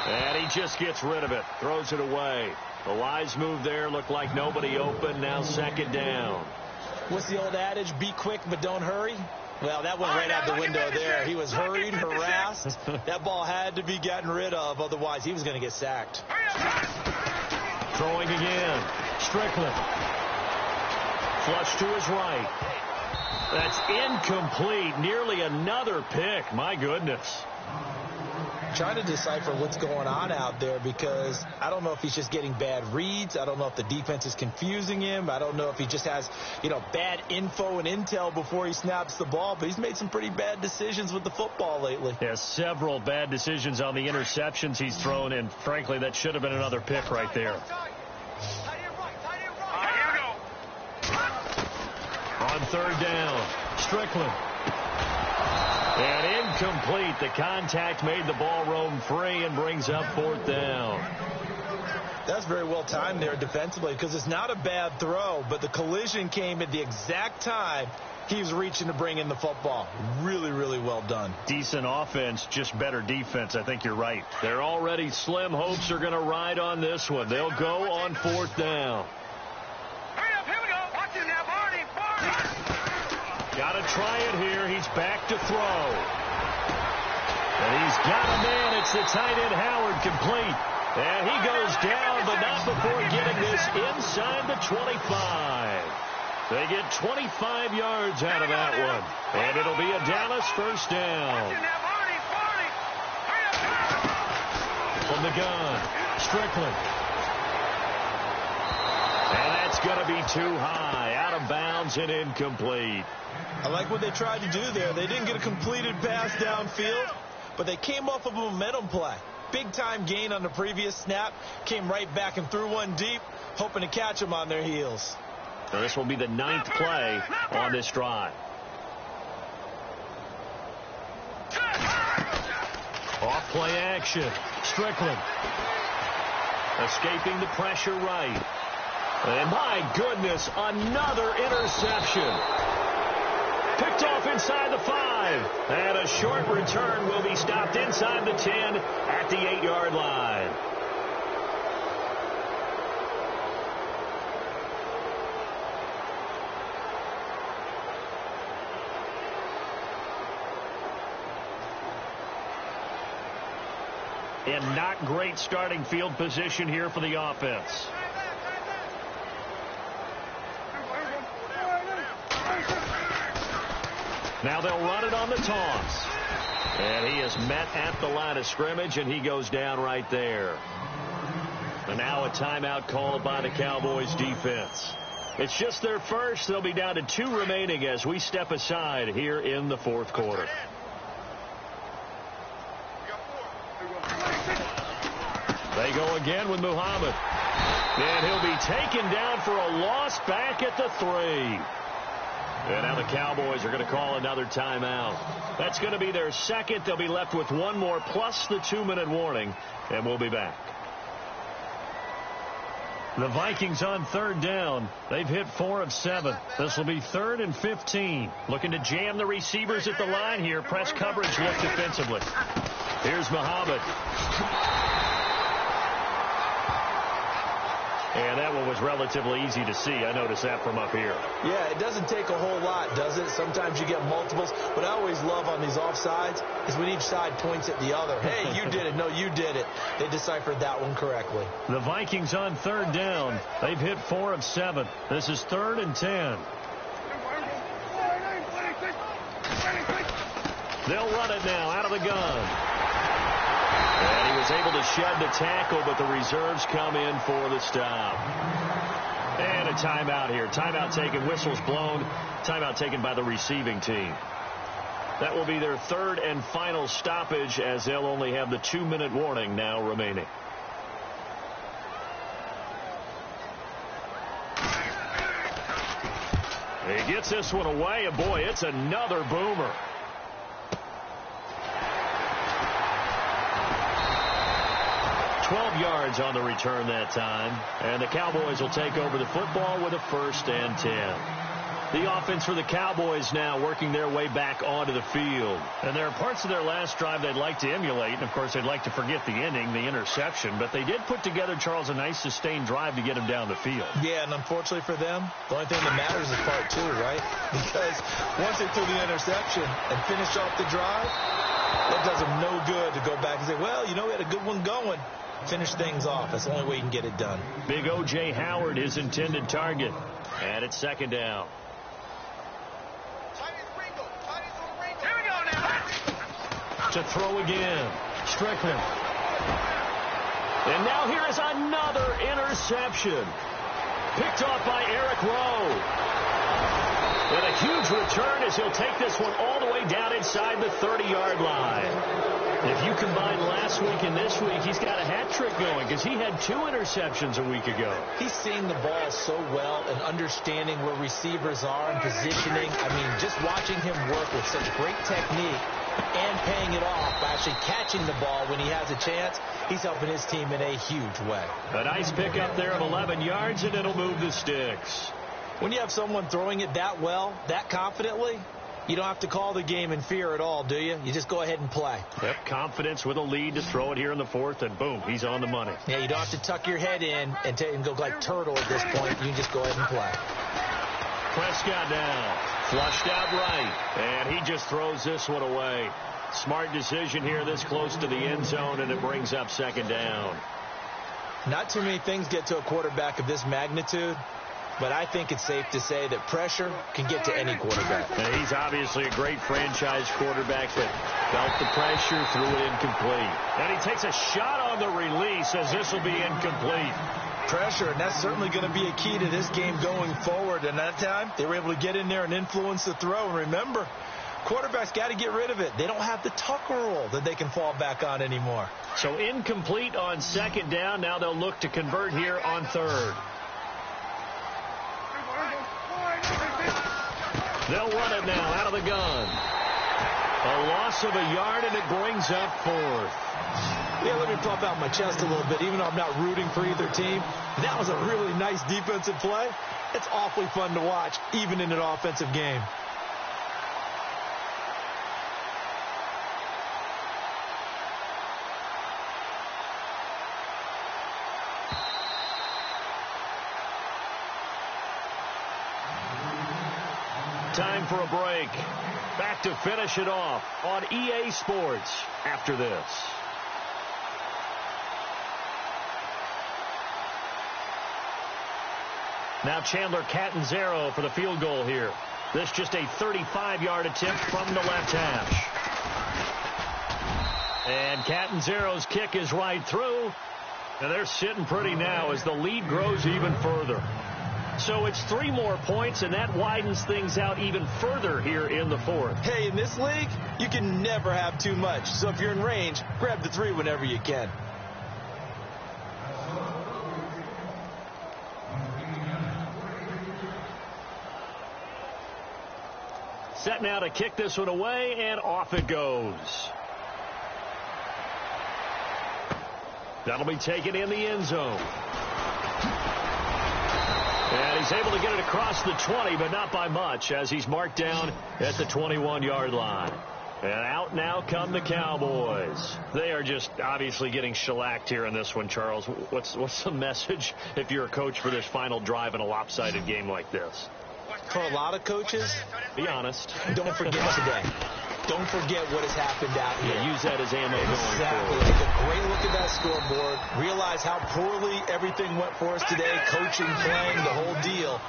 And he just gets rid of it. Throws it away. The wise move there. Looked like nobody open. Now second down. What's the old adage? Be quick, but don't hurry. Well, that went right out the window there. He was hurried, harassed. That ball had to be gotten rid of. Otherwise, he was going to get sacked. Throwing again. Strickland. Flush to his right. That's incomplete. Nearly another pick. My goodness. Trying to decipher what's going on out there because I don't know if he's just getting bad reads. I don't know if the defense is confusing him. I don't know if he just has, bad info and intel before he snaps the ball. But he's made some pretty bad decisions with the football lately. Yeah, several bad decisions on the interceptions he's thrown, and frankly, that should have been another pick right there. On third down, Strickland. And incomplete. The contact made the ball roam free and brings up fourth down. That's very well timed there defensively because it's not a bad throw, but the collision came at the exact time he was reaching to bring in the football. Really, really well done. Decent offense, just better defense. I think you're right. They're already slim hopes are going to ride on this one. They'll go on fourth down. Hurry up, here we go. Watch it now, Barney. Got to try it here. He's back to throw. And he's got a man. It's the tight end Howard complete. And he goes down, but not before getting this inside the 25. They get 25 yards out of that one. And it'll be a Dallas first down. From the gun, Strickland. And that's going to be too high. Out of bounds and incomplete. I like what they tried to do there. They didn't get a completed pass downfield, but they came off of a momentum play. Big-time gain on the previous snap. Came right back and threw one deep, hoping to catch them on their heels. So this will be the 9th play on this drive. Off play action. Strickland. Escaping the pressure right. And my goodness, another interception. Picked off inside the 5. And a short return will be stopped inside the 10 at the 8-yard line. And not great starting field position here for the offense. Now they'll run it on the toss. And he is met at the line of scrimmage, and he goes down right there. And now a timeout called by the Cowboys defense. It's just their first. They'll be down to 2 remaining as we step aside here in the 4th quarter. They go again with Muhammad. And he'll be taken down for a loss back at the 3. And now the Cowboys are going to call another timeout. That's going to be their second. They'll be left with one more plus the 2-minute warning, and we'll be back. The Vikings on 3rd down. They've hit 4 of 7. This will be 3rd and 15. Looking to jam the receivers at the line here. Press coverage look defensively. Here's Muhammad. And that one was relatively easy to see. I noticed that from up here. Yeah, it doesn't take a whole lot, does it? Sometimes you get multiples. What I always love on these offsides is when each side points at the other. Hey, you did it. No, you did it. They deciphered that one correctly. The Vikings on 3rd down. They've hit 4 of 7. This is 3rd and 10. They'll run it now out of the gun. And he was able to shed the tackle, but the reserves come in for the stop. And a timeout here. Timeout taken, whistles blown. Timeout taken by the receiving team. That will be their 3rd and final stoppage, as they'll only have the 2-minute warning now remaining. He gets this one away, and boy, it's another boomer. 12 yards on the return that time. And the Cowboys will take over the football with a 1st and 10. The offense for the Cowboys now working their way back onto the field. And there are parts of their last drive they'd like to emulate. And, of course, they'd like to forget the ending, the interception. But they did put together, Charles, a nice sustained drive to get them down the field. Yeah, and unfortunately for them, the only thing that matters is part 2, right? Because once they threw the interception and finished off the drive, that does them no good to go back and say, well, you know, we had a good one going. Finish things off. That's the only way you can get it done. Big O.J. Howard, his intended target. And it's 2nd down. Here we go now. To throw again. Strickland. And now here is another interception. Picked off by Eric Rowe. And a huge return as he'll take this one all the way down inside the 30-yard line. If you combine last week and this week, he's got a hat trick going because he had 2 interceptions a week ago. He's seeing the ball so well and understanding where receivers are and positioning. I mean, just watching him work with such great technique and paying it off by actually catching the ball when he has a chance, he's helping his team in a huge way. A nice pickup there of 11 yards, and it'll move the sticks. When you have someone throwing it that well, that confidently, you don't have to call the game in fear at all, do you? You just go ahead and play. Yep, confidence with a lead to throw it here in the 4th, and boom, he's on the money. Yeah, you don't have to tuck your head in and go like turtle at this point. You can just go ahead and play. Prescott now, flushed out right, and he just throws this one away. Smart decision here this close to the end zone, and it brings up 2nd down. Not too many things get to a quarterback of this magnitude but I think it's safe to say that pressure can get to any quarterback. And he's obviously a great franchise quarterback, but felt the pressure, threw it incomplete. And he takes a shot on the release as this will be incomplete. Pressure, and that's certainly going to be a key to this game going forward. And that time, they were able to get in there and influence the throw. And remember, quarterbacks got to get rid of it. They don't have the Tucker rule that they can fall back on anymore. So incomplete on second down. Now they'll look to convert here on third. They'll run it now out of the gun. A loss of a yard, and it brings up fourth. Yeah, let me puff out my chest a little bit, even though I'm not rooting for either team. That was a really nice defensive play. It's awfully fun to watch, even in an offensive game. Time for a break. Back to finish it off on EA Sports after this. Now Chandler Catanzaro for the field goal here. This just a 35-yard attempt from the left hash. And Catanzaro's kick is right through. And they're sitting pretty now as the lead grows even further. So it's 3 more points, and that widens things out even further here in the fourth. Hey, in this league, you can never have too much. So if you're in range, grab the 3 whenever you can. Set now to kick this one away, and off it goes. That'll be taken in the end zone. And he's able to get it across the 20, but not by much, as he's marked down at the 21-yard line. And out now come the Cowboys. They are just obviously getting shellacked here in this one, Charles. What's the message if you're a coach for this final drive in a lopsided game like this? For a lot of coaches, be honest. Don't forget today. Don't forget what has happened out here. Yeah, use that as ammo going exactly. forward. Take a great look at that scoreboard. Realize how poorly everything went for us today. Coaching, playing, the whole deal.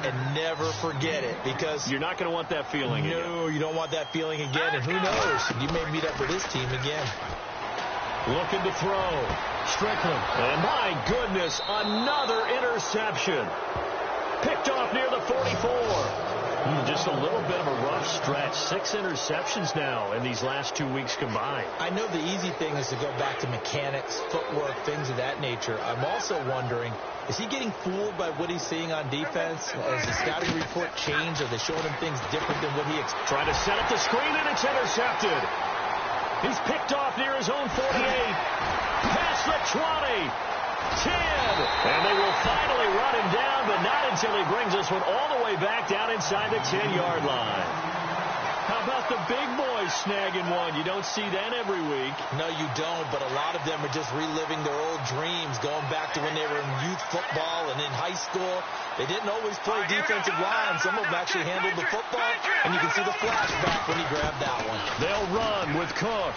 And never forget it, because you're not going to want that feeling again. No, you don't want that feeling again. And who knows? You may meet up with this team again. Looking to throw. Strickland. And my goodness, another interception. Picked off near the 44. Just a little bit of a rough stretch. 6 interceptions now in these last 2 weeks combined. I know the easy thing is to go back to mechanics, footwork, things of that nature. I'm also wondering, is he getting fooled by what he's seeing on defense? Has the scouting report changed? Are they showing him things different than what he expected? Trying to set up the screen, and it's intercepted. He's picked off near his own 48. Past the 20. 10. And they will finally run him down, but not until he brings this one all the way back down inside the 10-yard line. How about the big boys snagging one? You don't see that every week. No, you don't, but a lot of them are just reliving their old dreams, going back to when they were in youth football and in high school. They didn't always play defensive line. Some of them actually handled the football, and you can see the flashback when he grabbed that one. They'll run with Cook.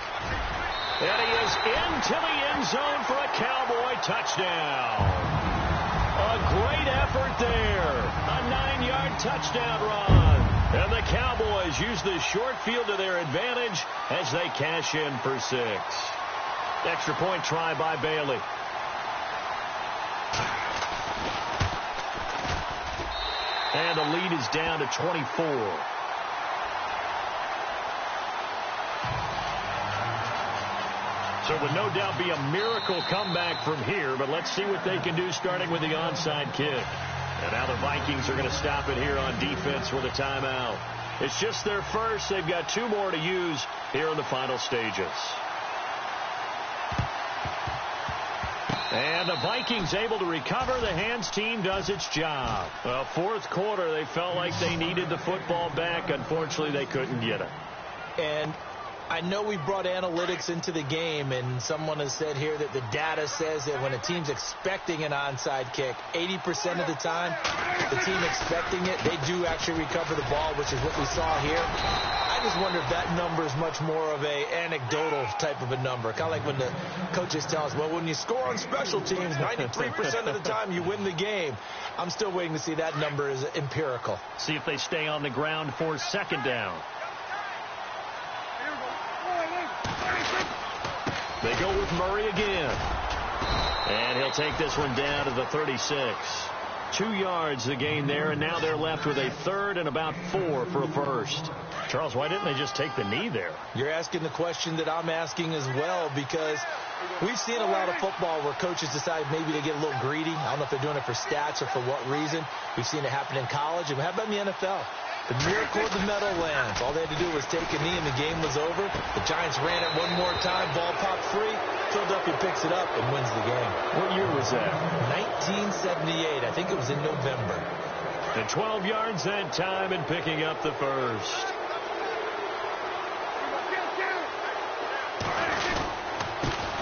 And he is into the end zone for a Cowboy touchdown. A great effort there. A 9-yard touchdown run. And the Cowboys use the short field to their advantage as they cash in for 6. Extra point try by Bailey. And the lead is down to 24. So it would no doubt be a miracle comeback from here, but let's see what they can do starting with the onside kick. And now the Vikings are going to stop it here on defense with a timeout. It's just their first. They've got 2 more to use here in the final stages. And the Vikings able to recover. The hands team does its job. Well, fourth quarter, they felt like they needed the football back. Unfortunately, they couldn't get it. And I know we brought analytics into the game, and someone has said here that the data says that when a team's expecting an onside kick, 80% of the time, the team expecting it, they do actually recover the ball, which is what we saw here. I just wonder if that number is much more of a anecdotal type of a number. Kind of like when the coaches tell us, well, when you score on special teams, 93% of the time you win the game. I'm still waiting to see that number is empirical. See if they stay on the ground for second down. They go with Murray again. And he'll take this one down to the 36. 2 yards the gain there, and now they're left with a third and about 4 for a first. Charles, why didn't they just take the knee there? You're asking the question that I'm asking as well, because we've seen a lot of football where coaches decide maybe to get a little greedy. I don't know if they're doing it for stats or for what reason. We've seen it happen in college, and how about in the NFL? The miracle of the Meadowlands. All they had to do was take a knee, and the game was over. The Giants ran it one more time. Ball popped free. Philadelphia picks it up and wins the game. What year was that? 1978. I think it was in November. And 12 yards that time and picking up the first.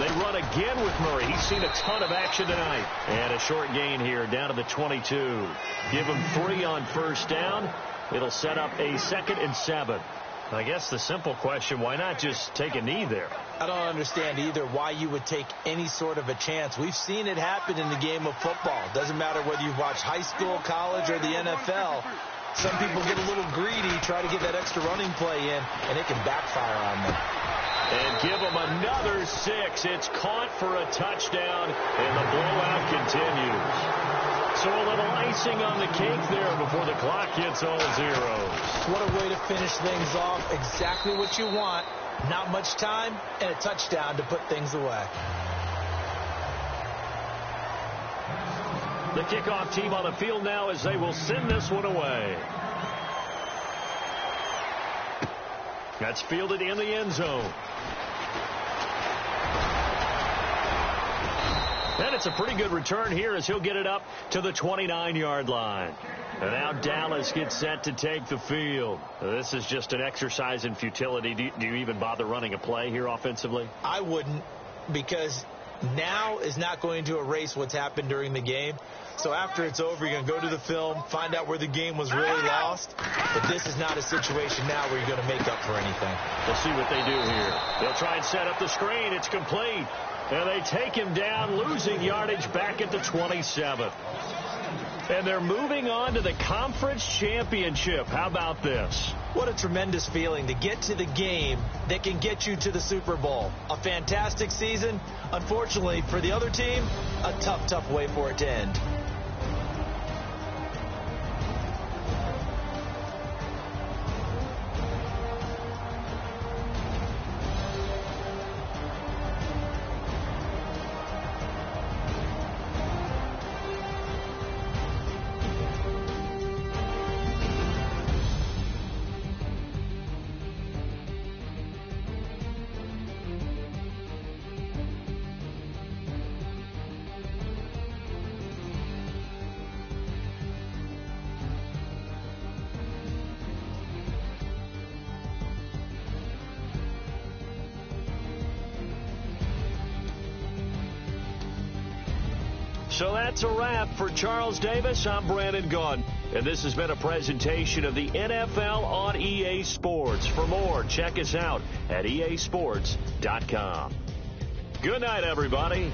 They run again with Murray. He's seen a ton of action tonight. And a short gain here down to the 22. Give him 3 on first down. It'll set up a 2nd and 7. I guess the simple question, why not just take a knee there? I don't understand either why you would take any sort of a chance. We've seen it happen in the game of football. Doesn't matter whether you've watched high school, college, or the NFL. Some people get a little greedy, try to get that extra running play in, and it can backfire on them. And give them another 6. It's caught for a touchdown, and the blowout continues. So a little icing on the cake there before the clock hits all zeros. What a way to finish things off. Exactly what you want. Not much time and a touchdown to put things away. The kickoff team on the field now as they will send this one away. That's fielded in the end zone. And it's a pretty good return here as he'll get it up to the 29-yard line. And now Dallas gets set to take the field. This is just an exercise in futility. Do you even bother running a play here offensively? I wouldn't, because now is not going to erase what's happened during the game. So after it's over, you're going to go to the film, find out where the game was really lost. But this is not a situation now where you're going to make up for anything. We'll see what they do here. They'll try and set up the screen. It's complete. And they take him down, losing yardage back at the 27. And they're moving on to the conference championship. How about this? What a tremendous feeling to get to the game that can get you to the Super Bowl. A fantastic season. Unfortunately, for the other team, a tough, tough way for it to end. So that's a wrap for Charles Davis. I'm Brandon Gaudin, and this has been a presentation of the NFL on EA Sports. For more, check us out at easports.com. Good night, everybody.